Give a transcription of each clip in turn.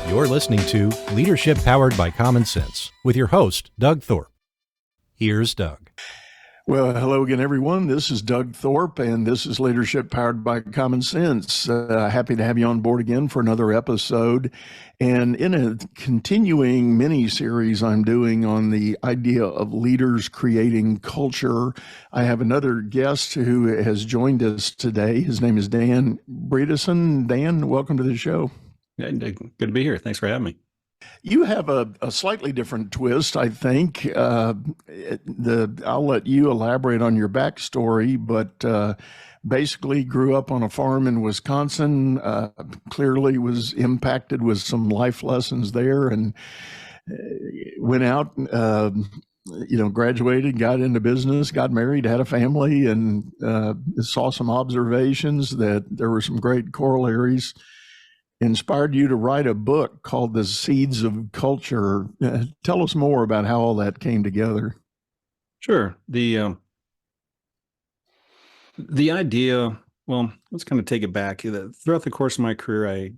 You're listening to Leadership Powered by Common Sense with your host, Doug Thorpe. Here's Doug. Well, hello again, everyone. This is Doug Thorpe, and this is Leadership Powered by Common Sense. Happy to have you on board again for another episode. And in a continuing mini-series I'm doing on the idea of leaders creating culture, I have another guest who has joined us today. His name is Dan Bredeson. Dan, welcome to the show. Good to be here. Thanks for having me. You have a slightly different twist, I think. I'll let you elaborate on your backstory, but basically grew up on a farm in Wisconsin, clearly was impacted with some life lessons there, and went out, graduated, got into business, got married, had a family, and saw some observations that there were some great corollaries. Inspired you to write a book called The Seeds of Culture. Tell us more about how all that came together. Sure. The idea, well, let's kind of take it back. Throughout the course of my career,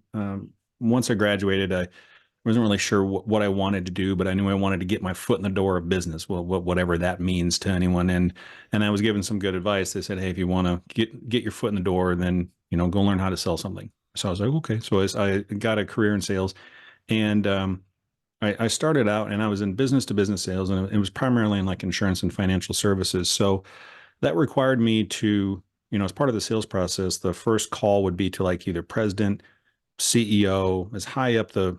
once I graduated, I wasn't really sure what I wanted to do, but I knew I wanted to get my foot in the door of business, well, whatever that means to anyone. And I was given some good advice. They said, hey, if you want to get your foot in the door, then, go learn how to sell something. So I was like, okay. So I got a career in sales, and I started out, and I was in business to business sales, and it was primarily in like insurance and financial services. So that required me to, as part of the sales process, the first call would be to like either president, CEO, as high up the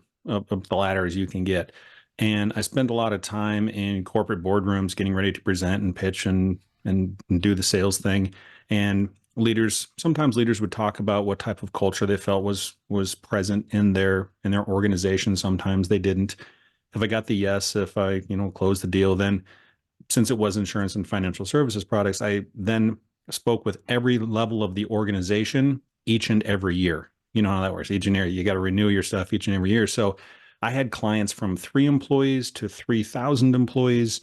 ladder as you can get. And I spent a lot of time in corporate boardrooms getting ready to present and pitch and do the sales thing. And sometimes leaders would talk about what type of culture they felt was present in their organization. Sometimes they didn't. If I got the yes, if I, closed the deal, then since it was insurance and financial services products, I then spoke with every level of the organization each and every year. You know how that works. Each and every, you got to renew your stuff each and every year. So I had clients from 3 employees to 3,000 employees,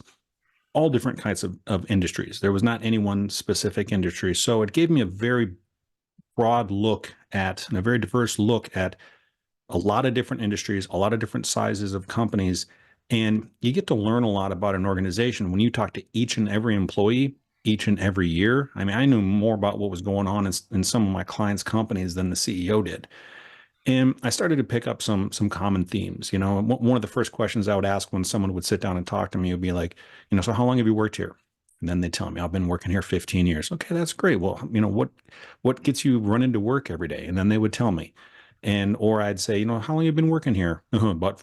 all different kinds of industries. There was not any one specific industry. So it gave me a very broad look at, and a very diverse look at a lot of different industries, a lot of different sizes of companies. And you get to learn a lot about an organization when you talk to each and every employee each and every year. I mean, I knew more about what was going on in some of my clients' companies than the CEO did. And I started to pick up some common themes. One of the first questions I would ask when someone would sit down and talk to me would be like, so how long have you worked here? And then they tell me, I've been working here 15 years. Okay, that's great. Well, what gets you running to work every day? And then they would tell me. Or I'd say, how long have you been working here? About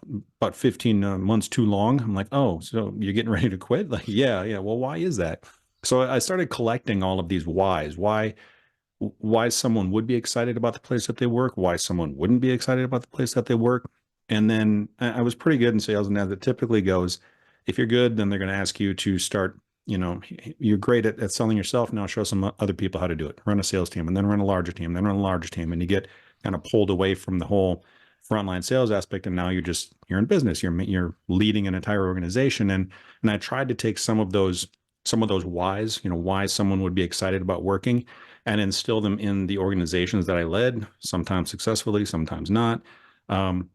15 months too long. I'm like, oh, so you're getting ready to quit? Like, yeah. Well, why is that? So I started collecting all of these whys. Why someone would be excited about the place that they work, why someone wouldn't be excited about the place that they work. And then I was pretty good in sales, and as it typically goes, if you're good, then they're going to ask you to start, you're great at selling yourself, now show some other people how to do it. Run a sales team, and then run a larger team, then run a larger team, and you get kind of pulled away from the whole frontline sales aspect, and now you're in business, you're leading an entire organization. And I tried to take some of those whys, why someone would be excited about working, and instill them in the organizations that I led, sometimes successfully, sometimes not. Had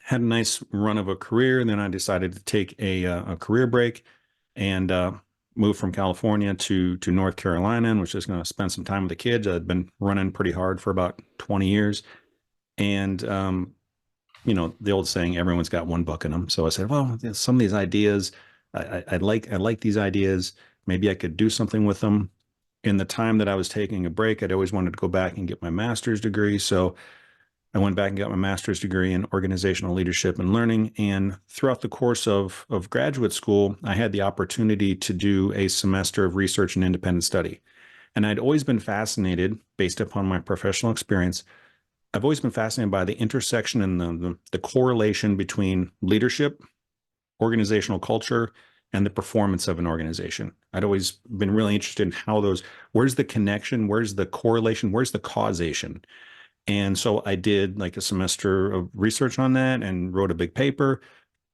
a nice run of a career, and then I decided to take a career break and move from California to North Carolina, and was just going to spend some time with the kids. I'd been running pretty hard for about 20 years. And, the old saying, everyone's got one buck in them. So I said, well, some of these ideas, I like these ideas. Maybe I could do something with them. In the time that I was taking a break, I'd always wanted to go back and get my master's degree. So I went back and got my master's degree in organizational leadership and learning. And throughout the course of graduate school, I had the opportunity to do a semester of research and independent study. And I'd always been fascinated, based upon my professional experience, I've always been fascinated by the intersection and the correlation between leadership, organizational culture, and the performance of an organization. I'd always been really interested in where's the connection, where's the correlation, where's the causation? And so I did like a semester of research on that and wrote a big paper,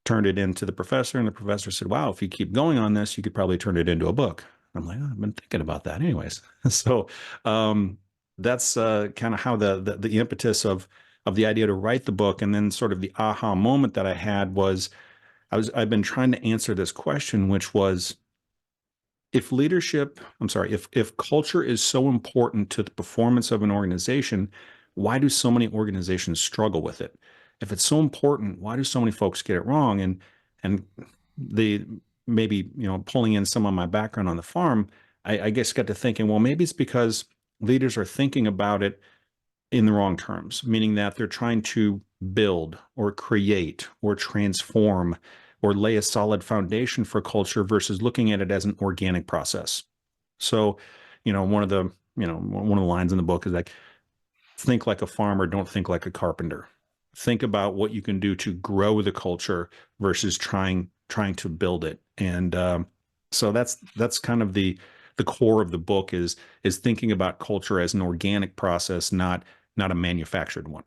turned it into the professor, and the professor said, wow, if you keep going on this, you could probably turn it into a book. I'm like, I've been thinking about that anyways. So that's kind of how the impetus of the idea to write the book. And then sort of the aha moment that I had was I've been trying to answer this question, which was, if culture is so important to the performance of an organization, why do so many organizations struggle with it? If it's so important, why do so many folks get it wrong? And the maybe, pulling in some of my background on the farm, I guess got to thinking, well, maybe it's because leaders are thinking about it in the wrong terms, meaning that they're trying to build or create or transform or lay a solid foundation for culture versus looking at it as an organic process. So, one of the lines in the book is like, think like a farmer, don't think like a carpenter. Think about what you can do to grow the culture versus trying to build it. And so that's kind of the core of the book is thinking about culture as an organic process, not a manufactured one.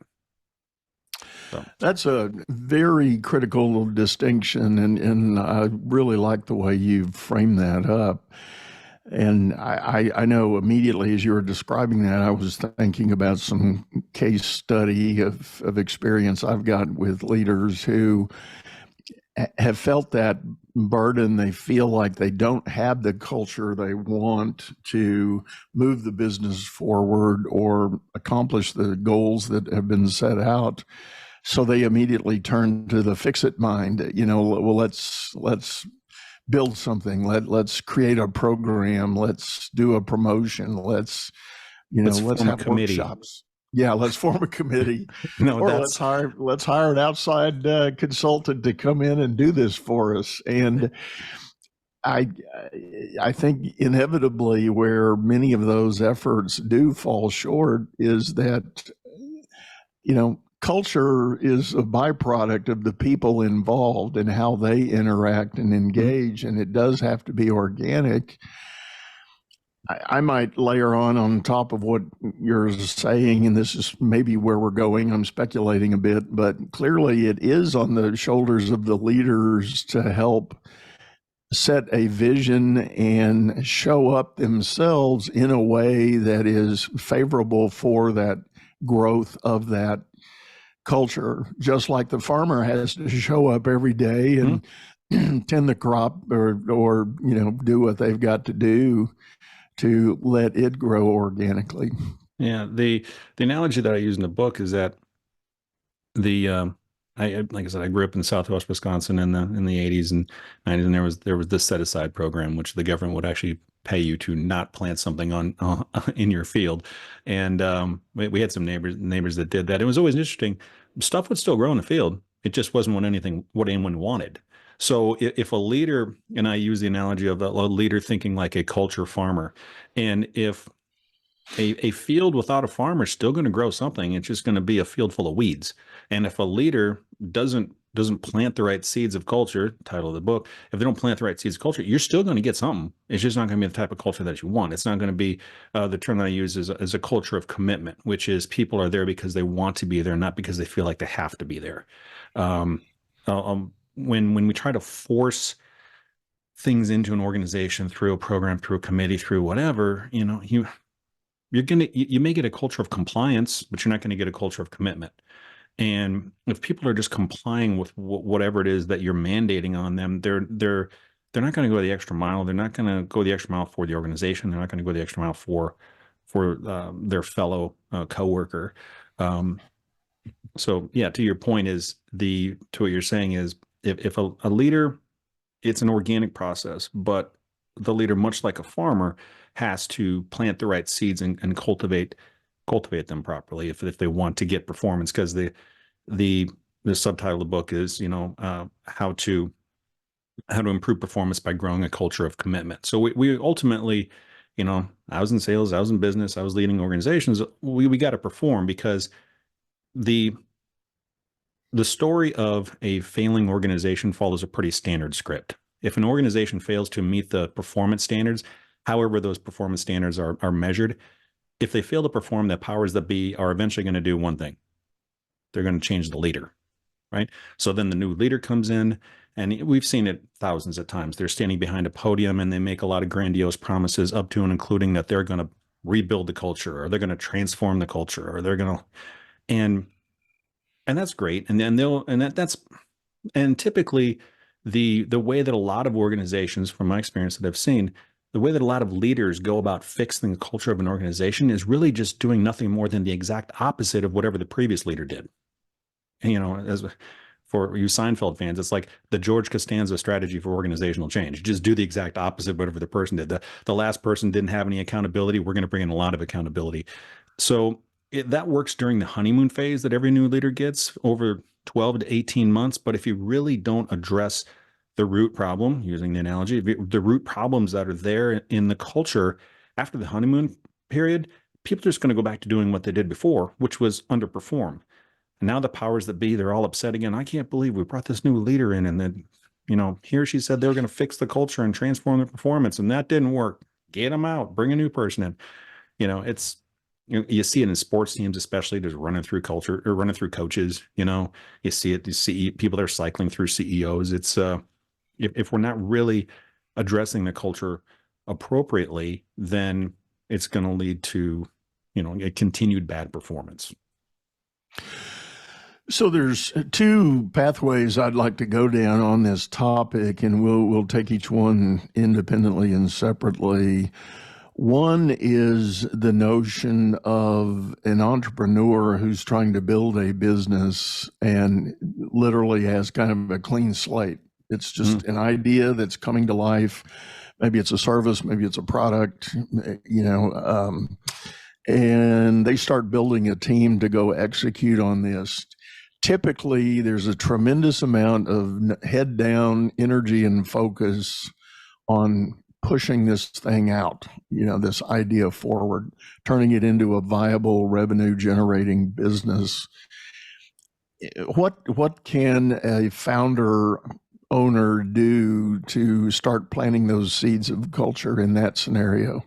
So. That's a very critical distinction, and I really like the way you framed that up. And I know immediately as you were describing that, I was thinking about some case study of experience I've got with leaders who have felt that burden. They feel like they don't have the culture they want to move the business forward or accomplish the goals that have been set out. So they immediately turn to the fix-it mind. Well, let's build something. Let's create a program. Let's do a promotion. Let's have workshops. Yeah, let's form a committee. Let's hire an outside consultant to come in and do this for us. And I think inevitably where many of those efforts do fall short is that, culture is a byproduct of the people involved and how they interact and engage, and it does have to be organic. I might layer on top of what you're saying, and this is maybe where we're going. I'm speculating a bit, but clearly it is on the shoulders of the leaders to help set a vision and show up themselves in a way that is favorable for that growth of that culture, just like the farmer has to show up every day and tend the crop or do what they've got to do to let it grow organically. Yeah, the analogy that I use in the book is that like I said, I grew up in Southwest Wisconsin in the 80s and 90s, and there was this set aside program which the government would actually pay you to not plant something on in your field, and we had some neighbors that did that. It was always interesting. Stuff would still grow in the field. It just wasn't what anyone wanted. So if a leader, and I use the analogy of a leader thinking like a culture farmer, and if a field without a farmer is still going to grow something, it's just going to be a field full of weeds. And if a leader doesn't plant the right seeds of culture, title of the book, if they don't plant the right seeds of culture, you're still going to get something. It's just not going to be the type of culture that you want. It's not going to be the term that I use is a culture of commitment, which is people are there because they want to be there, not because they feel like they have to be there. When we try to force things into an organization through a program, through a committee, through whatever, you may get a culture of compliance, but you're not going to get a culture of commitment. And if people are just complying with whatever it is that you're mandating on them, they're not going to go the extra mile. They're not going to go the extra mile for the organization. They're not going to go the extra mile for their fellow coworker. So yeah, to your point to what you're saying is if a leader, it's an organic process, but the leader, much like a farmer, has to plant the right seeds and cultivate them properly if they want to get performance. Because the subtitle of the book is how to improve performance by growing a culture of commitment. So we ultimately, I was in sales, I was in business, I was leading organizations. We got to perform because the story of a failing organization follows a pretty standard script. If an organization fails to meet the performance standards, however those performance standards are measured, if they fail to perform, the powers that be are eventually going to do one thing. They're going to change the leader, right? So then the new leader comes in, and we've seen it thousands of times. They're standing behind a podium and they make a lot of grandiose promises up to and including that they're going to rebuild the culture, or they're going to transform the culture, or they're going to, and And that's great. And then and typically the way that a lot of organizations, from my experience that I've seen, the way that a lot of leaders go about fixing the culture of an organization is really just doing nothing more than the exact opposite of whatever the previous leader did. And, as for you Seinfeld fans, it's like the George Costanza strategy for organizational change. Just do the exact opposite of whatever the person did. The last person didn't have any accountability. We're going to bring in a lot of accountability. So that works during the honeymoon phase that every new leader gets over 12 to 18 months. But if you really don't address the root problem, using the analogy, the root problems that are there in the culture after the honeymoon period, people are just going to go back to doing what they did before, which was underperform. And now the powers that be, they're all upset again. I can't believe we brought this new leader in. And then, here she said they were going to fix the culture and transform the performance. And that didn't work. Get them out, bring a new person in. It's, you see it in sports teams, especially there's running through culture or running through coaches, you see it, you see people that are cycling through CEOs. It's, if we're not really addressing the culture appropriately, then it's going to lead to, a continued bad performance. So there's two pathways I'd like to go down on this topic, and we'll take each one independently and separately. One is the notion of an entrepreneur who's trying to build a business and literally has kind of a clean slate. It's just an idea that's coming to life. Maybe it's a service, maybe it's a product, and they start building a team to go execute on this. Typically, there's a tremendous amount of head down energy and focus on pushing this thing out, this idea forward, turning it into a viable revenue generating business. What can a founder owner do to start planting those seeds of culture in that scenario?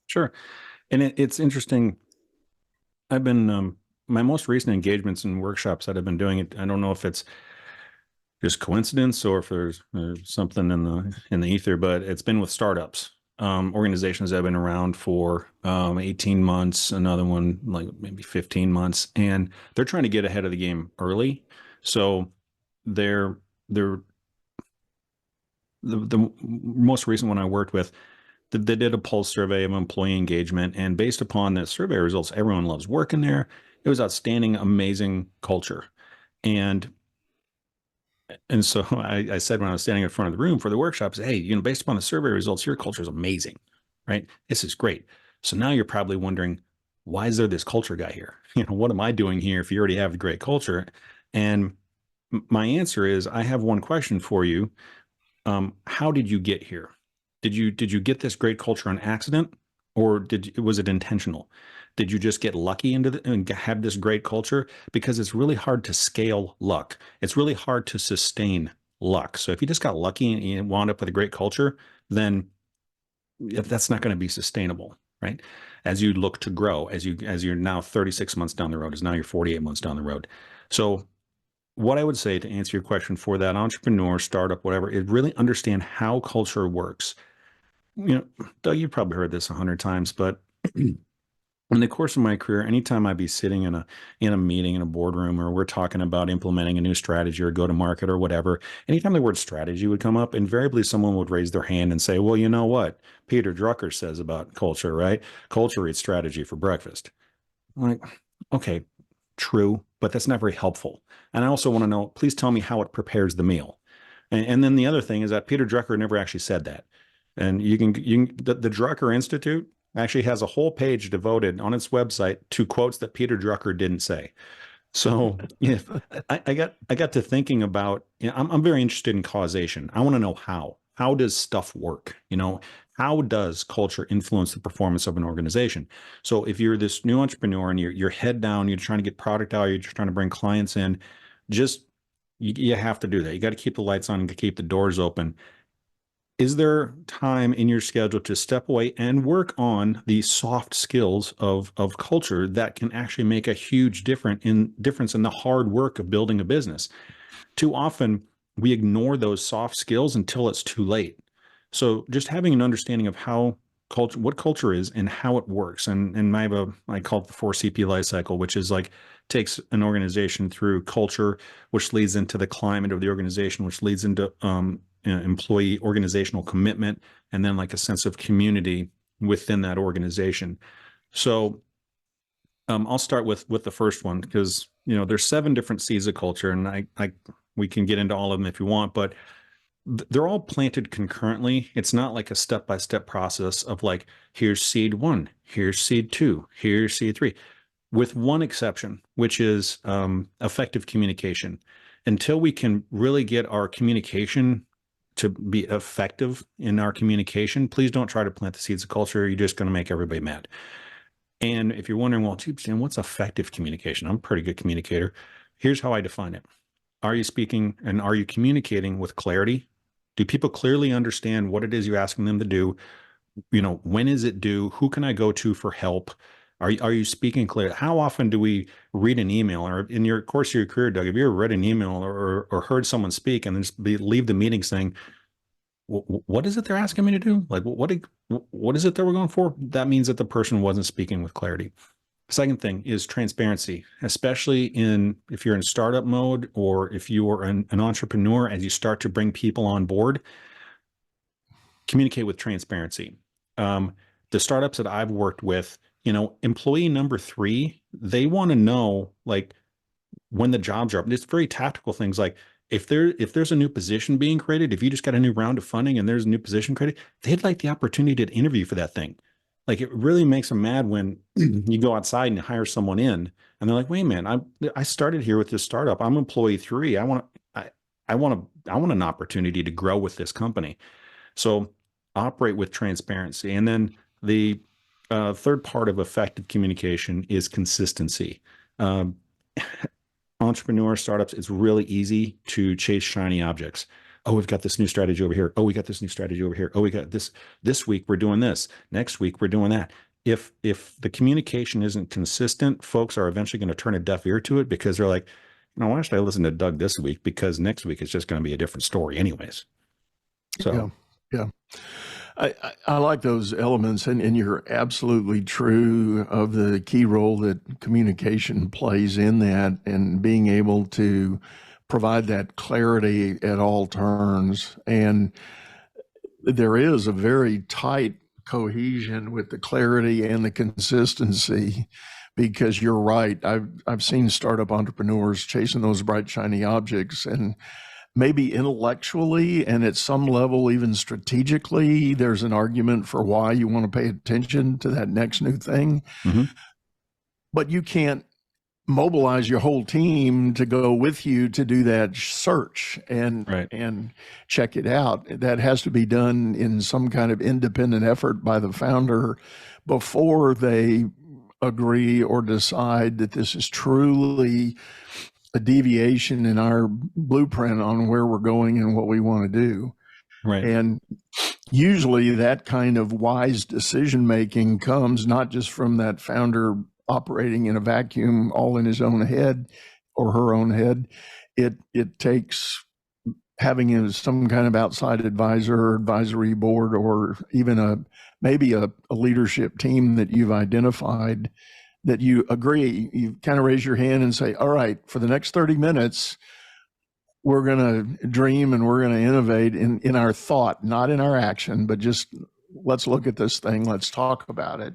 Sure. And it's interesting. I've been, my most recent engagements and workshops that I've been doing it, I don't know if it's just coincidence or if there's something in the ether, but it's been with startups, organizations that have been around for 18 months, another one like maybe 15 months, and they're trying to get ahead of the game early. So the most recent one I worked with, they did a pulse survey of employee engagement, and based upon the survey results, everyone loves working there. It was outstanding, amazing culture. And so I said when I was standing in front of the room for the workshops, hey, based upon the survey results, your culture is amazing, right? This is great. So now you're probably wondering, why is there this culture guy here? What am I doing here if you already have a great culture? And my answer is, I have one question for you. How did you get here? Did you get this great culture on accident, or was it intentional? Did you just get lucky and have this great culture? Because it's really hard to scale luck. It's really hard to sustain luck. So if you just got lucky and you wound up with a great culture, then that's not going to be sustainable, right? As you look to grow, as you're now 36 months down the road, as now you're 48 months down the road. So what I would say to answer your question for that entrepreneur, startup, whatever, is really understand how culture works. Doug, you've probably heard this 100 times, but in the course of my career, anytime I'd be sitting in a meeting in a boardroom, or we're talking about implementing a new strategy or go to market or whatever, anytime the word strategy would come up, invariably someone would raise their hand and say, well, you know what Peter Drucker says about culture, right? Culture eats strategy for breakfast. I'm like, okay, true, but that's not very helpful. And I also want to know, please tell me how it prepares the meal. And then the other thing is that Peter Drucker never actually said that. And the Drucker Institute actually has a whole page devoted on its website to quotes that Peter Drucker didn't say. So I got to thinking about, I'm very interested in causation. I want to know how does stuff work? How does culture influence the performance of an organization? So if you're this new entrepreneur and you're head down, you're trying to get product out, you're just trying to bring clients in, you have to do that. You got to keep the lights on and keep the doors open. Is there time in your schedule to step away and work on the soft skills of culture that can actually make a huge difference in the hard work of building a business? Too often, we ignore those soft skills until it's too late. So just having an understanding of how culture, what culture is and how it works. And I call it the 4CP life cycle, which is like takes an organization through culture, which leads into the climate of the organization, which leads into employee organizational commitment, and then like a sense of community within that organization. So I'll start with the first one, because there's 7 different seeds of culture, and we can get into all of them if you want, but they're all planted concurrently. It's not like a step-by-step process of like, here's seed 1, here's seed 2, here's seed 3, with one exception, which is effective communication. Until we can really get our communication to be effective in our communication, please don't try to plant the seeds of culture. You're just going to make everybody mad. And if you're wondering, well, Dan, what's effective communication? I'm a pretty good communicator. Here's how I define it. Are you speaking and are you communicating with clarity? Do people clearly understand what it is you're asking them to do? When is it due? Who can I go to for help? Are you speaking clear? How often do we read an email, or in your course of your career, Doug, have you ever read an email or heard someone speak and then just leave the meeting saying, what is it they're asking me to do? Like, what is it that we're going for? That means that the person wasn't speaking with clarity. Second thing is transparency, especially if you're in startup mode, or if you are an entrepreneur, as you start to bring people on board, communicate with transparency. The startups that I've worked with, employee number 3, they want to know, like, when the jobs are up. It's very tactical things, like if there's a new position being created, if you just got a new round of funding and there's a new position created, they'd like the opportunity to interview for that thing. Like, it really makes them mad when you go outside and you hire someone in and they're like, wait a minute, I started here with this startup. I'm employee 3. I want an opportunity to grow with this company. So operate with transparency. And then the third part of effective communication is consistency. Entrepreneur startups, it's really easy to chase shiny objects. Oh, we've got this new strategy over here. Oh, we got this new strategy over here. Oh, we got this week we're doing this. Next week we're doing that. If the communication isn't consistent, folks are eventually going to turn a deaf ear to it, because they're like, why should I listen to Doug this week? Because next week it's just going to be a different story anyways. So yeah. I like those elements, and you're absolutely true of the key role that communication plays in that, and being able to provide that clarity at all turns. And there is a very tight cohesion with the clarity and the consistency, because you're right. I've seen startup entrepreneurs chasing those bright, shiny objects, and maybe intellectually and at some level, even strategically, there's an argument for why you want to pay attention to that next new thing. Mm-hmm. But you can't mobilize your whole team to go with you to do that search and check it out. That has to be done in some kind of independent effort by the founder before they agree or decide that this is truly a deviation in our blueprint on where we're going and what we want to do. Right. And usually that kind of wise decision making comes not just from that founder operating in a vacuum all in his own head or her own head. It takes having some kind of outside advisor or advisory board, or even maybe a leadership team that you've identified, that you agree, you kind of raise your hand and say, all right, for the next 30 minutes, we're going to dream and we're going to innovate in our thought, not in our action, but just let's look at this thing. Let's talk about it.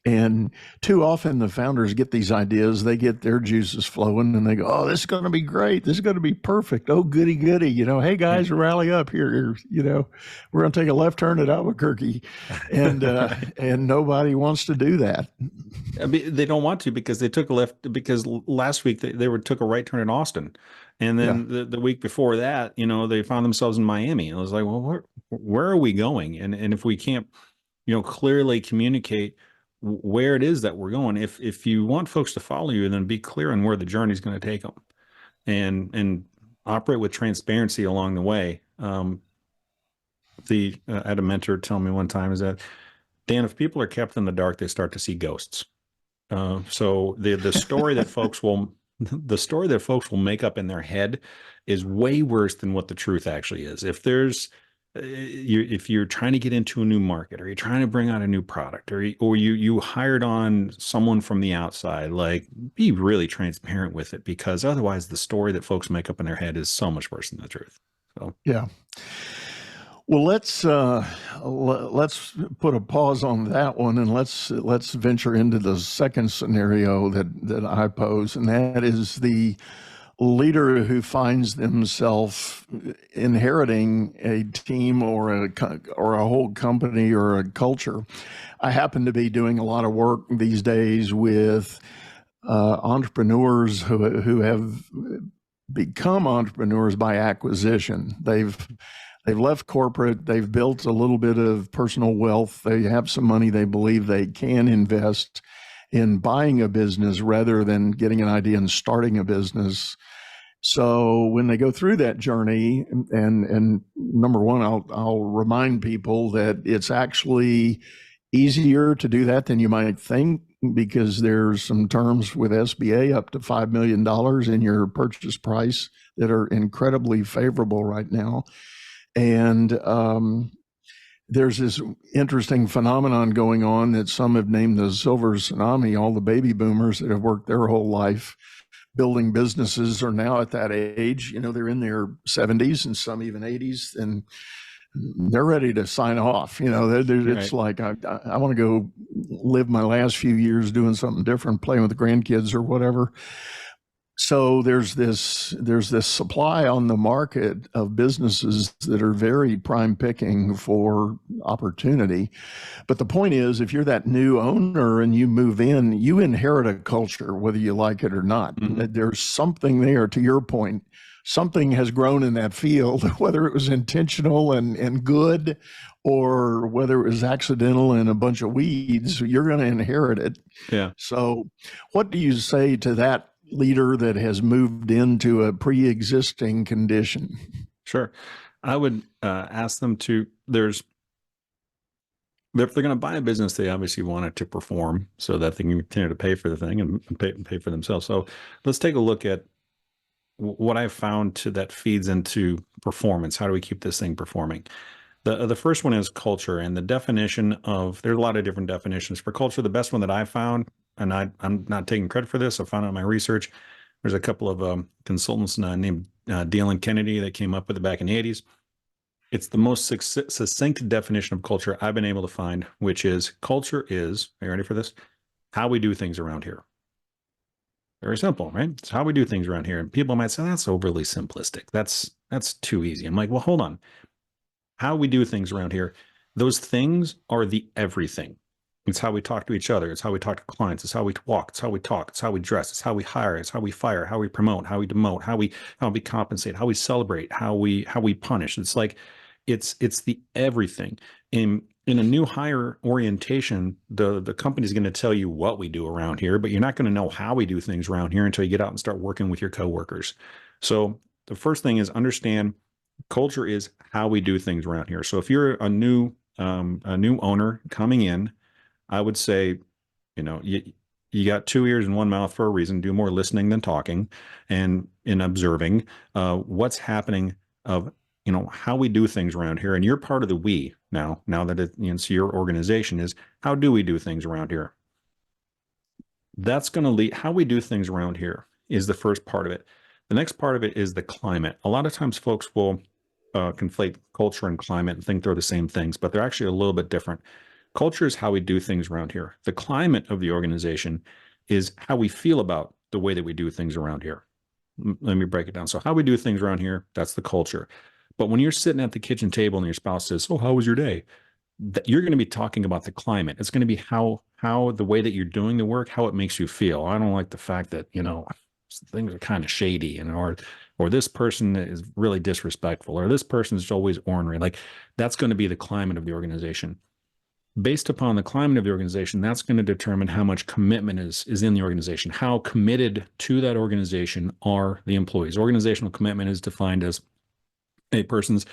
And too often the founders get these ideas, they get their juices flowing and they go, oh, this is going to be great. This is going to be perfect. Oh, goody, goody. Hey guys, rally up here. We're going to take a left turn at Albuquerque. And, and nobody wants to do that. I mean, they don't want to, because they took a left, because last week they took a right turn in Austin. And then the week before that, they found themselves in Miami. And I was like, well, where are we going? And if we can't, clearly communicate where it is that we're going, if you want folks to follow you, then be clear on where the journey is going to take them, and operate with transparency along the way. I had a mentor tell me one time is that, Dan, if people are kept in the dark, they start to see ghosts. So the story that folks will make up in their head is way worse than what the truth actually is. If there's if you're trying to get into a new market, or you're trying to bring out a new product, or you hired on someone from the outside, like, be really transparent with it, because otherwise the story that folks make up in their head is so much worse than the truth. So Yeah. Well, let's put a pause on that one, and let's venture into the second scenario that I pose, and that is the leader who finds themselves inheriting a team or a whole company or a culture. I happen to be doing a lot of work these days with entrepreneurs who have become entrepreneurs by acquisition. They've left corporate. They've built a little bit of personal wealth. They have some money they believe they can invest in buying a business rather than getting an idea and starting a business. So when they go through that journey, and number one, I'll remind people that it's actually easier to do that than you might think, because there's some terms with SBA up to $5 million in your purchase price that are incredibly favorable right now. And there's this interesting phenomenon going on that some have named the silver tsunami. All the baby boomers that have worked their whole life building businesses are now at that age. They're in their 70s and some even 80s, and they're ready to sign off. It's Right. like, I want to go live my last few years doing something different, playing with the grandkids or whatever. So there's this supply on the market of businesses that are very prime picking for opportunity. But the point is, if you're that new owner and you move in, you inherit a culture, whether you like it or not. Mhm. There's something there, to your point. Something has grown in that field, whether it was intentional and good, or whether it was accidental and a bunch of weeds, you're going to inherit it. Yeah. So what do you say to that leader that has moved into a pre-existing condition? Sure. I would ask them to, if they're going to buy a business, they obviously want it to perform so that they can continue to pay for the thing and pay for themselves. So let's take a look at what I've found that feeds into performance. How do we keep this thing performing? The first one is culture, and the definition of, there's a lot of different definitions for culture. The best one that I found, and I'm not taking credit for this, I found out in my research, there's a couple of consultants named Deal and Kennedy that came up with it back in the 80s. It's the most succinct definition of culture I've been able to find, which is, culture is, are you ready for this? How we do things around here. Very simple, right? It's how we do things around here. And people might say, that's overly simplistic. That's too easy. I'm like, well, hold on. How we do things around here, those things are the everything. It's how we talk to each other. It's how we talk to clients. It's how we walk. It's how we talk. It's how we dress. It's how we hire. It's how we fire. How we promote. How we demote. How we compensate. How we celebrate. How we punish. It's like, it's the everything. In a new hire orientation, the company's going to tell you what we do around here, but you're not going to know how we do things around here until you get out and start working with your coworkers. So the first thing is, understand culture is how we do things around here. So if you're a new owner coming in, I would say, you got 2 ears and 1 mouth for a reason. Do more listening than talking, and in observing what's happening of how we do things around here. And you're part of the we now that it's your organization, is how do we do things around here? That's going to lead, how we do things around here is the first part of it. The next part of it is the climate. A lot of times folks will conflate culture and climate and think they're the same things, but they're actually a little bit different. Culture is how we do things around here. The climate of the organization is how we feel about the way that we do things around here. Let me break it down. So how we do things around here, that's the culture. But when you're sitting at the kitchen table and your spouse says, "So how was your day?" You're going to be talking about the climate. It's going to be how the way that you're doing the work, how it makes you feel. I don't like the fact that, things are kind of shady, or this person is really disrespectful, or this person is always ornery. Like, that's going to be the climate of the organization. Based upon the climate of the organization, that's going to determine how much commitment is in the organization. How committed to that organization are the employees? Organizational commitment is defined as a person's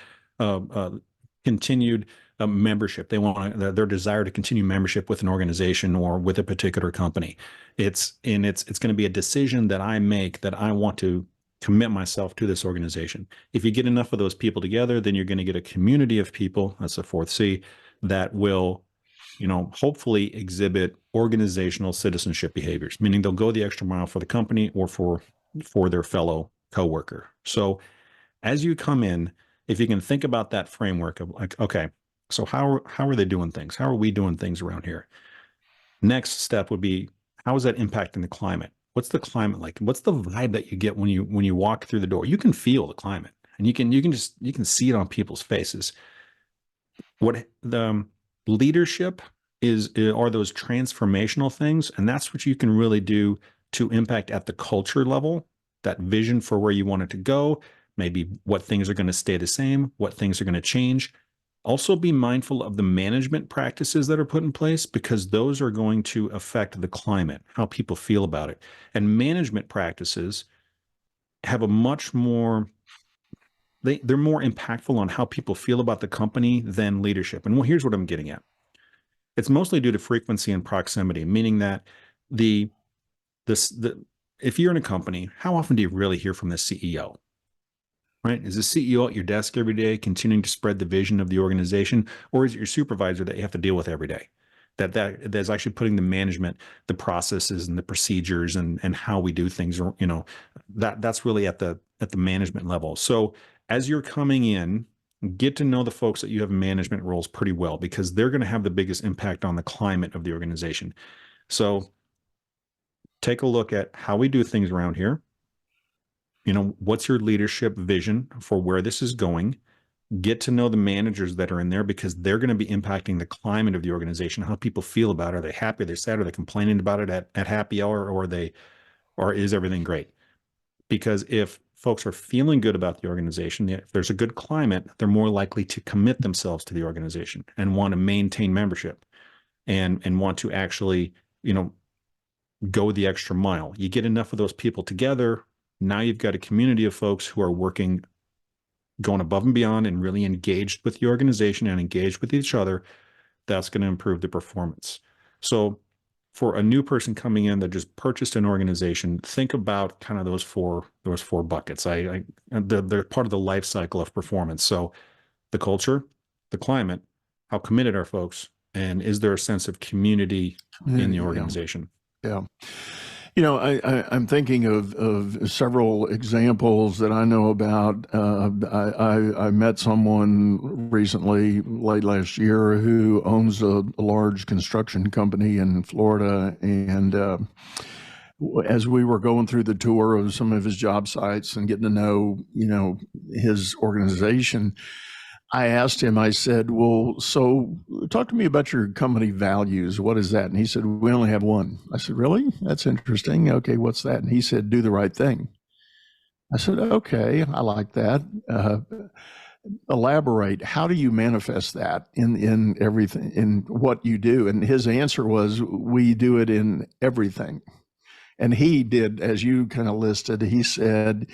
continued membership. They want their desire to continue membership with an organization or with a particular company. It's going to be a decision that I make, that I want to commit myself to this organization. If you get enough of those people together, then you're going to get a community of people, that's the fourth C, that will, hopefully exhibit organizational citizenship behaviors, meaning they'll go the extra mile for the company or for their fellow coworker. So as you come in, if you can think about that framework of like, okay, so how are they doing things? How are we doing things around here? Next step would be, how is that impacting the climate? What's the climate like? What's the vibe that you get when you walk through the door? You can feel the climate, and you can see it on people's faces. What the leadership are those transformational things, and that's what you can really do to impact at the culture level, that vision for where you want it to go, maybe what things are going to stay the same, what things are going to change. Also be mindful of the management practices that are put in place, because those are going to affect the climate, how people feel about it. And management practices have a much more, they're more impactful on how people feel about the company than leadership. And here's what I'm getting at. It's mostly due to frequency and proximity, meaning that if you're in a company, how often do you really hear from the CEO? Right? Is the CEO at your desk every day continuing to spread the vision of the organization, or is it your supervisor that you have to deal with every day? That's actually putting the management, the processes and the procedures and how we do things, that's really at the management level. So as you're coming in, get to know the folks that you have in management roles pretty well, because they're going to have the biggest impact on the climate of the organization. So take a look at how we do things around here. What's your leadership vision for where this is going? Get to know the managers that are in there, because they're going to be impacting the climate of the organization, how people feel about it. Are they happy? Are they sad? Are they complaining about it at happy hour, or is everything great? Because if folks are feeling good about the organization, if there's a good climate, they're more likely to commit themselves to the organization and want to maintain membership and want to actually, go the extra mile. You get enough of those people together, now you've got a community of folks who are going above and beyond and really engaged with the organization and engaged with each other. That's going to improve the performance. So for a new person coming in that just purchased an organization, think about kind of those four buckets. They're part of the life cycle of performance. So the culture, the climate, how committed are folks, and is there a sense of community in the organization? Yeah. I'm thinking of several examples that I know about. I met someone recently, late last year, who owns a large construction company in Florida. And as we were going through the tour of some of his job sites and getting to know, his organization, I asked him, I said, well, so talk to me about your company values. What is that? And he said, we only have one. I said, really? That's interesting. Okay, what's that? And he said, do the right thing. I said, okay, I like that. Elaborate. How do you manifest that in everything, in what you do? And his answer was, we do it in everything. And he did, as you kind of listed, he said,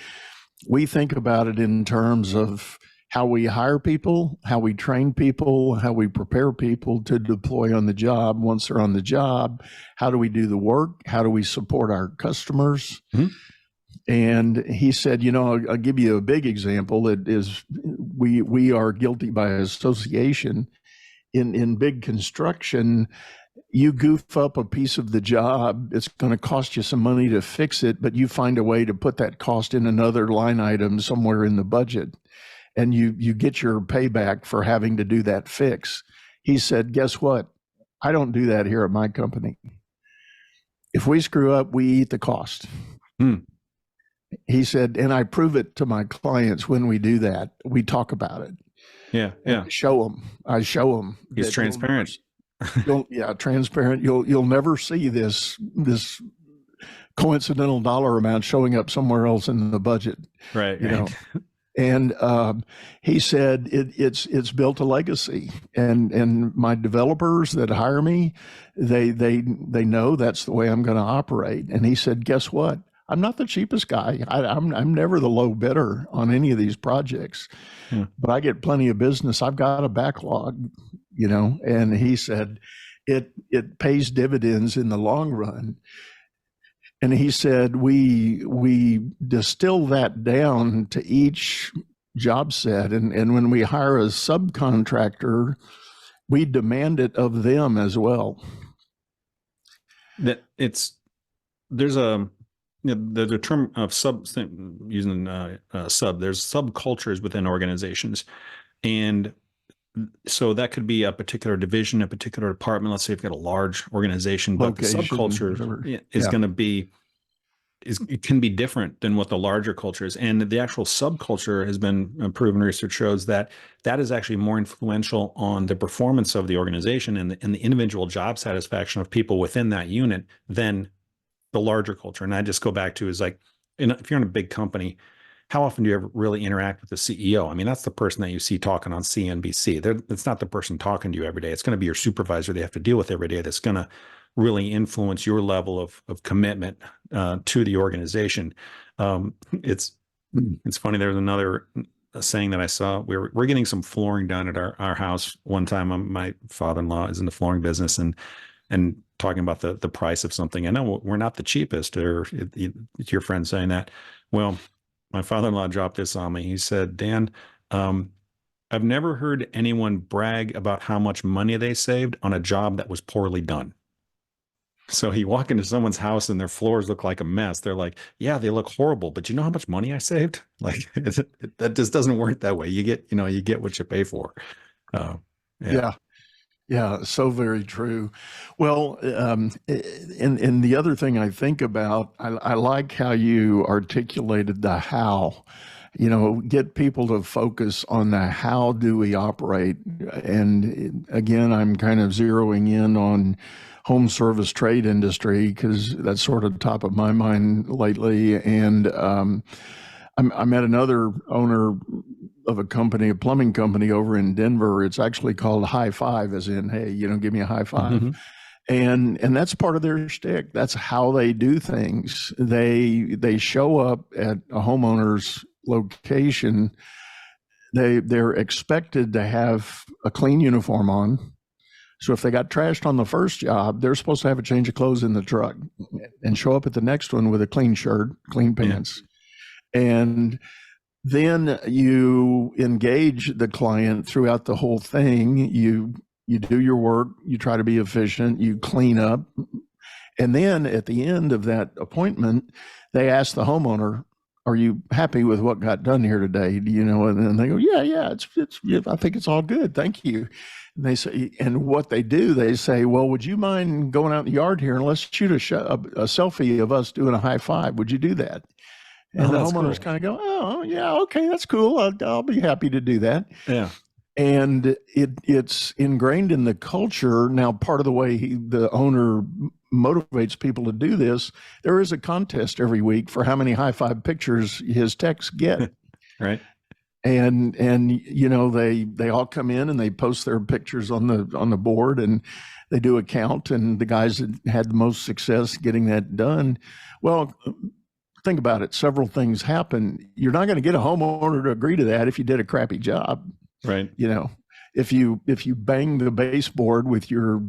we think about it in terms of how we hire people, how we train people, how we prepare people to deploy on the job. Once they're on the job, how do we do the work? How do we support our customers? Mm-hmm. And he said, I'll give you a big example. It is, we are guilty by association. In big construction, you goof up a piece of the job, it's going to cost you some money to fix it, but you find a way to put that cost in another line item somewhere in the budget. And you get your payback for having to do that fix. He said, guess what? I don't do that here at my company. If we screw up, we eat the cost. He said, and I prove it to my clients when we do that. We talk about it. Yeah. I show them. He's transparent. Transparent. You'll never see this coincidental dollar amount showing up somewhere else in the budget. Right. And he said it's built a legacy, and my developers that hire me, they know that's the way I'm going to operate. And he said, guess what? I'm not the cheapest guy. I'm never the low bidder on any of these projects, but I get plenty of business. I've got a backlog, And he said it pays dividends in the long run. And he said, we distill that down to each job set. And when we hire a subcontractor, we demand it of them as well. That there's a, the term of using sub, there's subcultures within organizations. And so that could be a particular division, a particular department. Let's say you've got a large organization, but Location, the subculture is going to be, it can be different than what the larger culture is. And the actual subculture has been proven, research shows that that is actually more influential on the performance of the organization and the individual job satisfaction of people within that unit than the larger culture. And I just go back to is like, if you're in a big company, how often do you ever really interact with the CEO? I mean, that's the person that you see talking on CNBC. It's not the person talking to you every day. It's going to be your supervisor they have to deal with every day. That's going to really influence your level of commitment to the organization. It's funny. There's another saying that I saw. We're getting some flooring done at our house one time. My father-in-law is in the flooring business and talking about the price of something. I know we're not the cheapest, or it's your friend saying that. Well, my father-in-law dropped this on me. He said, Dan, I've never heard anyone brag about how much money they saved on a job that was poorly done. So you walk into someone's house and their floors look like a mess. They're like, yeah, they look horrible, but you know how much money I saved? Like that just doesn't work that way. You get what you pay for. Yeah. Yeah, so very true. Well, and the other thing I think about, I like how you articulated the how. Get people to focus on the how do we operate. And again, I'm kind of zeroing in on home service trade industry because that's sort of top of my mind lately. And I met another owner of a company, a plumbing company over in Denver. It's actually called High Five, as in, hey, give me a high five. Mm-hmm. And that's part of their shtick. That's how they do things. They show up at a homeowner's location. They're expected to have a clean uniform on. So if they got trashed on the first job, they're supposed to have a change of clothes in the truck and show up at the next one with a clean shirt, clean pants. Yeah. And then you engage the client throughout the whole thing. You do your work, you try to be efficient, you clean up. And then at the end of that appointment, they ask the homeowner, are you happy with what got done here today? Do you know? And then they go, yeah, I think it's all good. Thank you. And they say, and what they do, they say, well, would you mind going out in the yard here and let's shoot a selfie of us doing a high five? Would you do that? And the homeowners kind of go, oh, yeah, okay, that's cool. I'll be happy to do that. Yeah. And it's ingrained in the culture. Now, part of the way the owner motivates people to do this, there is a contest every week for how many high five pictures his techs get. Right. And they all come in and they post their pictures on the board and they do a count, and the guys that had the most success getting that done. Well, think about it. Several things happen. You're not going to get a homeowner to agree to that if you did a crappy job. Right. If you bang the baseboard with your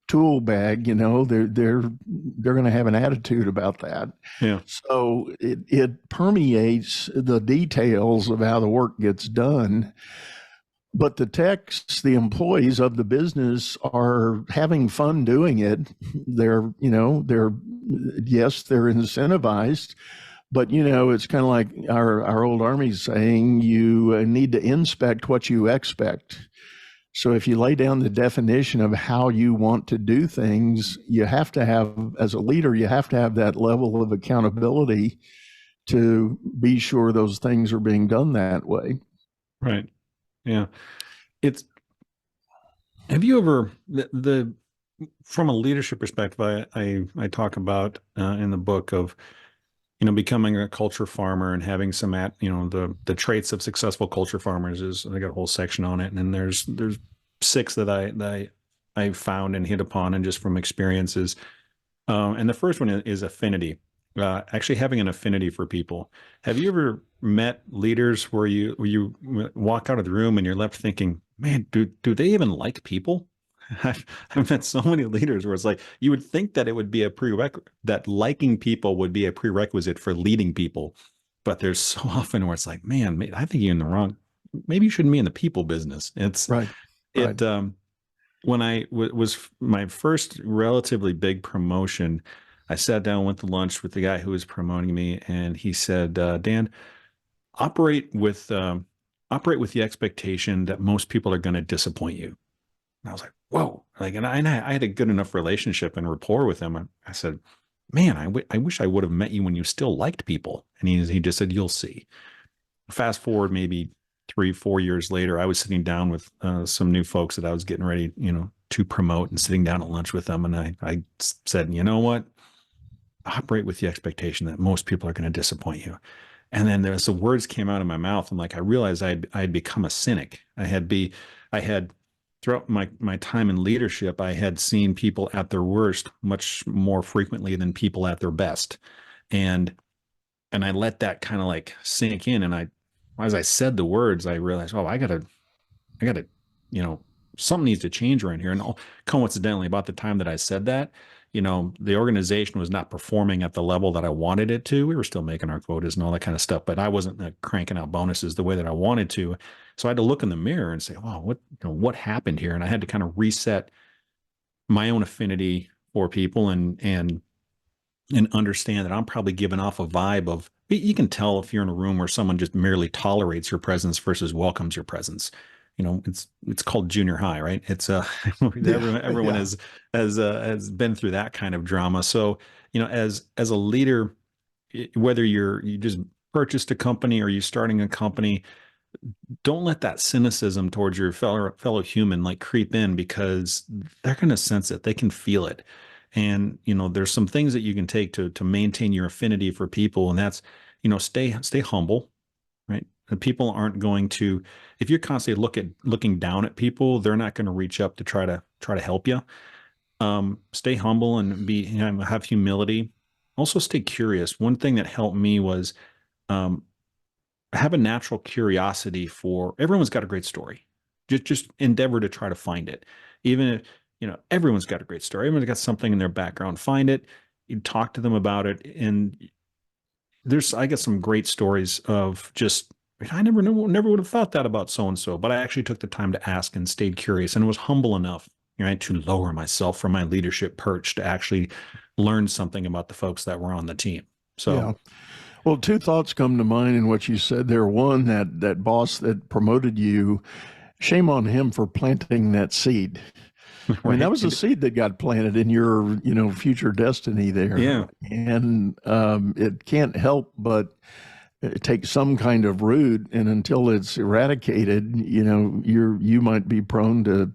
tool bag, they're going to have an attitude about that. Yeah. So it permeates the details of how the work gets done. But the techs, the employees of the business, are having fun doing it. They're incentivized, but it's kind of like our old Army saying, you need to inspect what you expect. So if you lay down the definition of how you want to do things, you have to have, as a leader, you have to have that level of accountability to be sure those things are being done that way. Right. Yeah. Have you ever, from a leadership perspective, I talk about in the book of, becoming a culture farmer and having some the traits of successful culture farmers is, I got a whole section on it. And then there's 6 that I found and hit upon, and just from experiences. And the first one is affinity. Actually having an affinity for people. Have you ever met leaders where you walk out of the room and you're left thinking, man, do they even like people? I've met so many leaders where it's like, you would think that it would be a prerequisite, that liking people would be a prerequisite for leading people. But there's so often where it's like, man, I think you're in the wrong. Maybe you shouldn't be in the people business. Right. Right. When I was my first relatively big promotion, I sat down, went to lunch with the guy who was promoting me, and he said, Dan, operate with the expectation that most people are going to disappoint you. And I was like, whoa, like, and I had a good enough relationship and rapport with him. I said, man, I wish I would have met you when you still liked people. And he just said, you'll see. Fast forward maybe 3-4 years later, I was sitting down with some new folks that I was getting ready, to promote, and sitting down at lunch with them. And I said, you know what? Operate with the expectation that most people are going to disappoint you. And then as the words came out of my mouth, and like I realized I'd become a cynic. I had throughout my time in leadership, I had seen people at their worst much more frequently than people at their best. And I let that kind of like sink in. And as I said the words, I realized, oh, I gotta, something needs to change around here. And coincidentally, about the time that I said that, the organization was not performing at the level that I wanted it to. We were still making our quotas and all that kind of stuff, but I wasn't cranking out bonuses the way that I wanted to. So I had to look in the mirror and say, "Oh, what happened here?" And I had to kind of reset my own affinity for people and understand that I'm probably giving off a vibe of, you can tell if you're in a room where someone just merely tolerates your presence versus welcomes your presence. It's called junior high, right? It's everyone has been through that kind of drama. So, as a leader, whether you just purchased a company or you're starting a company, don't let that cynicism towards your fellow human like creep in, because they're going to sense it. They can feel it. And, there's some things that you can take to maintain your affinity for people. And that's, stay humble, right? And people aren't going to, if you're constantly looking down at people, they're not going to reach up to try to help you. Stay humble and have humility. Also stay curious. One thing that helped me was, have a natural curiosity for, everyone's got a great story. Just endeavor to try to find it. Even if, everyone's got a great story. Everyone's got something in their background. Find it. You talk to them about it. And I get some great stories of just, I never would have thought that about so-and-so, but I actually took the time to ask and stayed curious and was humble enough, right, to lower myself from my leadership perch to actually learn something about the folks that were on the team. So, yeah. Well, two thoughts come to mind in what you said there. One, that boss that promoted you, shame on him for planting that seed. Right. I mean, that was a seed that got planted in your, future destiny there. Yeah. And it can't help but take some kind of root, and until it's eradicated, you might be prone to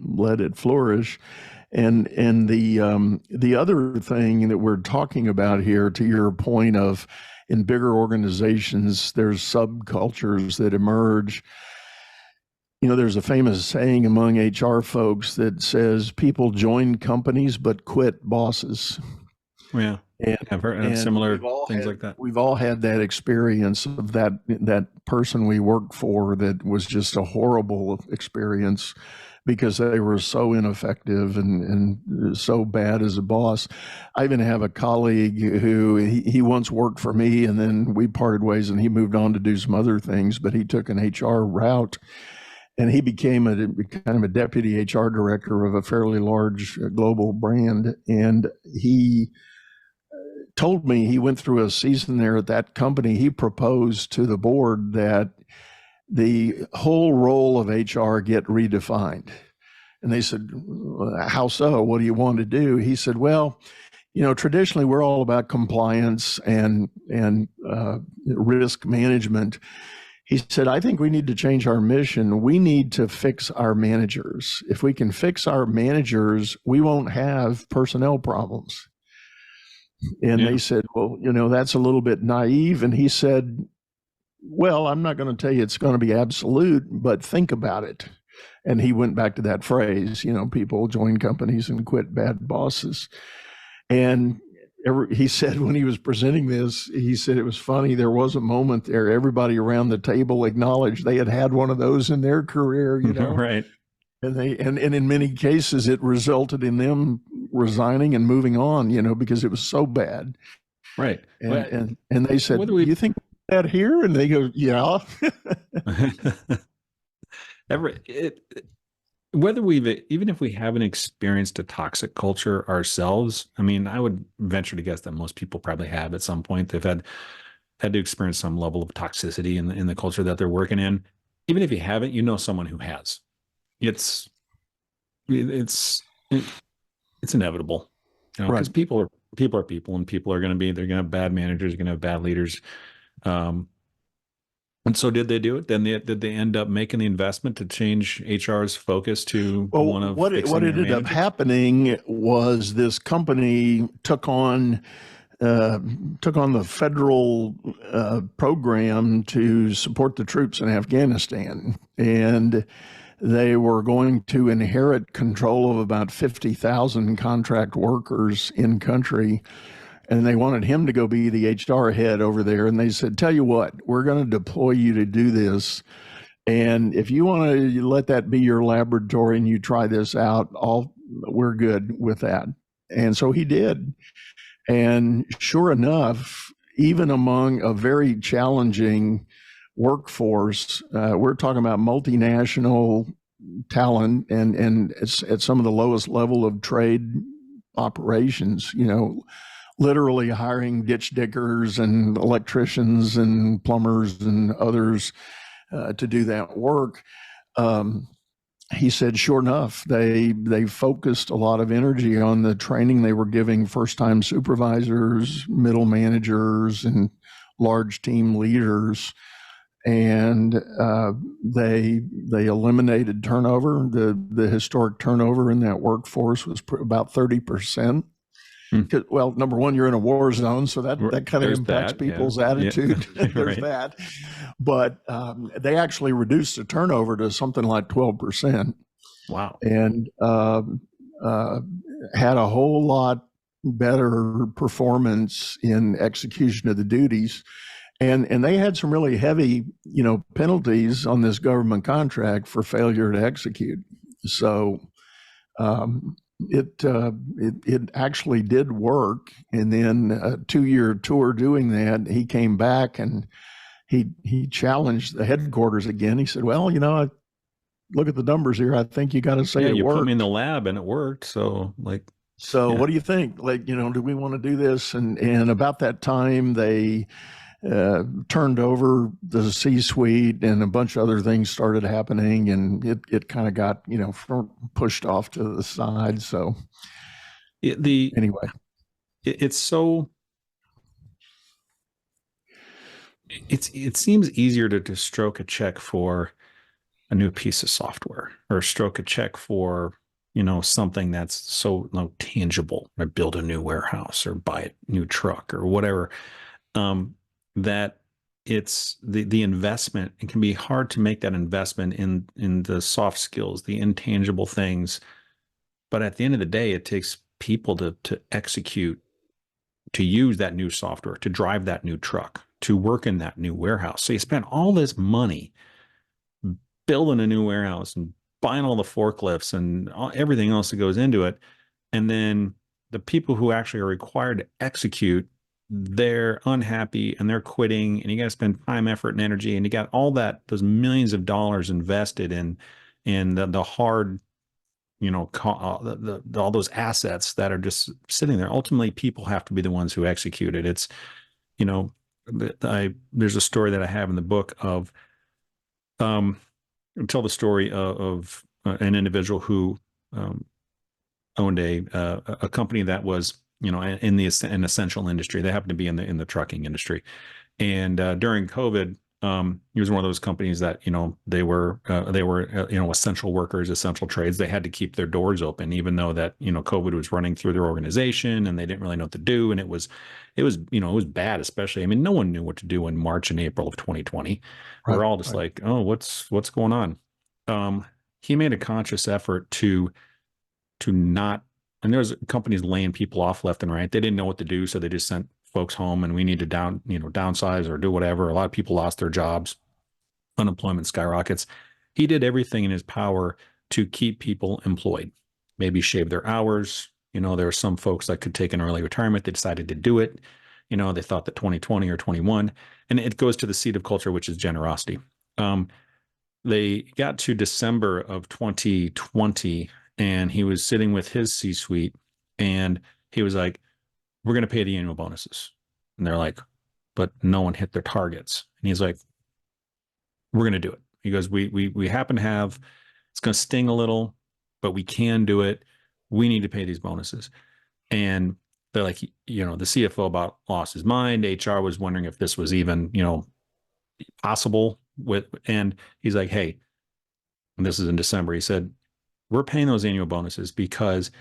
let it flourish. And the other thing that we're talking about here, to your point of, in bigger organizations, there's subcultures that emerge. There's a famous saying among HR folks that says people join companies but quit bosses. Yeah. And I've heard similar things like that. We've all had that experience of that person we worked for that was just a horrible experience because they were so ineffective and so bad as a boss. I even have a colleague who he once worked for me, and then we parted ways and he moved on to do some other things, but he took an HR route. And he became a kind of a deputy HR director of a fairly large global brand. And he told me he went through a season there at that company. He proposed to the board that the whole role of HR get redefined. And they said, how so? What do you want to do? He said, well, traditionally we're all about compliance and risk management. He said, I think we need to change our mission. We need to fix our managers. If we can fix our managers, we won't have personnel problems. And They said, well, that's a little bit naive. And he said, well, I'm not going to tell you it's going to be absolute, but think about it. And he went back to that phrase, people join companies and quit bad bosses. And he said when he was presenting this, he said it was funny. There was a moment there, everybody around the table acknowledged they had had one of those in their career, Right. and in many cases it resulted in them resigning and moving on, because it was so bad. Right. Well, And they said, whether "Do we you think that here?" And they go, "Yeah." whether we've even if we haven't experienced a toxic culture ourselves, I mean, I would venture to guess that most people probably have at some point. They've had to experience some level of toxicity in the culture that they're working in. Even if you haven't, you know someone who has. It's it's it's inevitable, Right. because people are people, and people are going to be, they're going to have bad managers, they're going to have bad leaders. Um, and so did they do it? Then did they end up making the investment to change HR's focus to Well, one of what fixing their ended up managers? happening was this company uh, took on the federal program to support the troops in Afghanistan, and they were going to inherit control of about 50,000 contract workers in country. And they wanted him to go be the HR head over there. And they said, "Tell you what, we're going to deploy you to do this. And if you want to let that be your laboratory and you try this out, we're good with that." And so he did. And sure enough, even among a very challenging workforce, we're talking about multinational talent and at some of the lowest level of trade operations, literally hiring ditch diggers and electricians and plumbers and others to do that work. He said, sure enough, they focused a lot of energy on the training they were giving first-time supervisors, middle managers, and large team leaders, and they eliminated turnover. The historic turnover in that workforce was about 30%. Well, number one, you're in a war zone, so that kind of impacts people's attitude. Yeah. There's that. But they actually reduced the turnover to something like 12%. Wow. And had a whole lot better performance in execution of the duties. And they had some really heavy, penalties on this government contract for failure to execute. So it actually did work. And then a 2-year tour doing that, he came back and he challenged the headquarters again. He said, "Well, I look at the numbers here. I think you got to say it you worked. Put me in the lab and it worked. So what do you think? Do we want to do this?" And about that time, they turned over the C-suite and a bunch of other things started happening, and it kind of got, pushed off to the side. So anyway, it's so, it seems easier to stroke a check for a new piece of software, or stroke a check for, something that's so tangible, or build a new warehouse or buy a new truck or whatever. That it's the investment. It can be hard to make that investment in the soft skills, the intangible things. But at the end of the day, it takes people to execute, to use that new software, to drive that new truck, to work in that new warehouse. So you spend all this money building a new warehouse and buying all the forklifts and everything else that goes into it. And then the people who actually are required to execute, they're unhappy and they're quitting, and you got to spend time, effort, and energy, and you got all those millions of dollars invested in the hard, all those assets that are just sitting there. Ultimately, people have to be the ones who execute it. It's, there's a story that I have in the book of, tell the story of an individual who owned a company that was, in an essential industry. They happened to be in the trucking industry, and during COVID, he was one of those companies that they were essential workers, essential trades. They had to keep their doors open, even though that COVID was running through their organization, and they didn't really know what to do. And it was bad, especially. I mean, no one knew what to do in March and April of 2020. We're all just like, oh, what's going on? He made a conscious effort to not. And there was companies laying people off left and right. They didn't know what to do, so they just sent folks home, and we need to downsize or do whatever. A lot of people lost their jobs. Unemployment skyrockets. He did everything in his power to keep people employed, maybe shave their hours. There were some folks that could take an early retirement. They decided to do it. They thought that 2020 or 21, and it goes to the seed of culture, which is generosity. They got to December of 2020, and he was sitting with his C-suite, and he was like, we're going to pay the annual bonuses. And they're like, but no one hit their targets. And he's like, we're going to do it. He goes, we happen to have, it's going to sting a little, but we can do it. We need to pay these bonuses. And they're like, the CFO about lost his mind. HR was wondering if this was even, possible and he's like, hey, and this is in December. He said, we're paying those annual bonuses because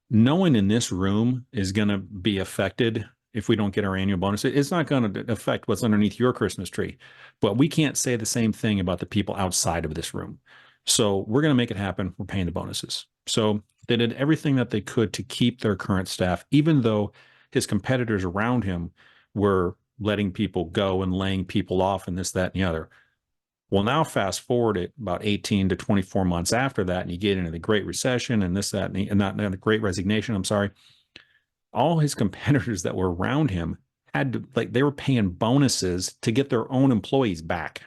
no one in this room is going to be affected if we don't get our annual bonus. It's not going to affect what's underneath your Christmas tree, but we can't say the same thing about the people outside of this room. So we're going to make it happen. We're paying the bonuses. So they did everything that they could to keep their current staff, even though his competitors around him were letting people go and laying people off and this, that, and the other. Well, now fast forward it about 18 to 24 months after that, and you get into the Great Recession and this, that, and not the Great Resignation, I'm sorry. All his competitors that were around him had to, they were paying bonuses to get their own employees back,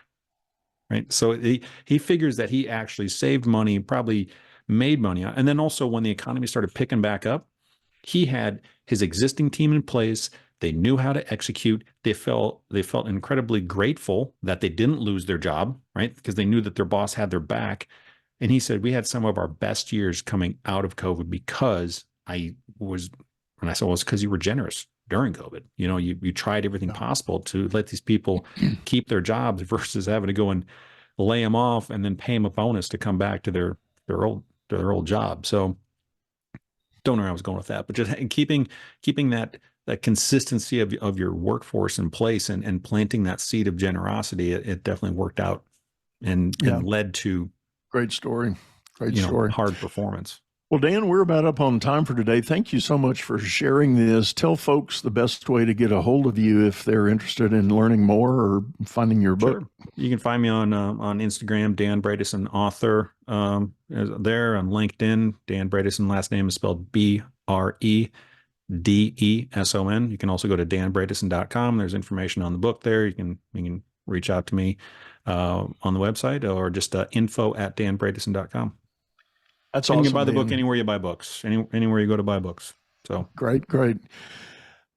right? So he figures that he actually saved money, probably made money. And then also when the economy started picking back up, he had his existing team in place. They knew how to execute. They felt incredibly grateful that they didn't lose their job, right? Because they knew that their boss had their back. And he said, we had some of our best years coming out of COVID because I said, well, it's because you were generous during COVID. You tried everything possible to let these people keep their jobs versus having to go and lay them off and then pay them a bonus to come back to their old job. So don't know where I was going with that, but just keeping that consistency of your workforce in place and planting that seed of generosity, it definitely worked out and led to great story. Great story. Hard performance. Well, Dan, we're about up on time for today. Thank you so much for sharing this. Tell folks the best way to get a hold of you if they're interested in learning more or finding your book. Sure. You can find me on Instagram, Dan Bredeson, author. There on LinkedIn, Dan Bredeson. Last name is spelled Bredeson. You can also go to danbredeson.com. There's information on the book there. You can reach out to me on the website or just info@danbredeson.com. That's awesome. And you can buy the book anywhere you buy books, anywhere you go to buy books. So great.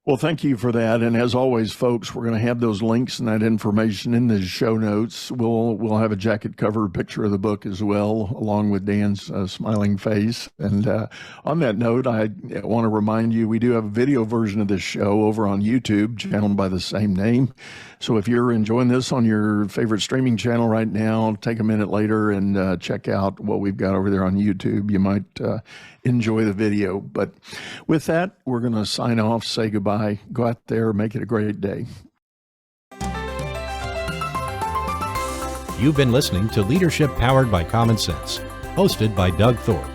Well, thank you for that. And as always, folks, we're going to have those links and that information in the show notes. We'll have a jacket cover picture of the book as well, along with Dan's smiling face. And on that note, I want to remind you, we do have a video version of this show over on YouTube, channel by the same name. So if you're enjoying this on your favorite streaming channel right now, take a minute later and check out what we've got over there on YouTube. You might enjoy the video. But with that, we're going to sign off, say goodbye, go out there, make it a great day. You've been listening to Leadership Powered by Common Sense, hosted by Doug Thorpe.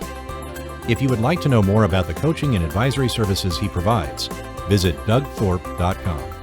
If you would like to know more about the coaching and advisory services he provides, visit dougthorpe.com.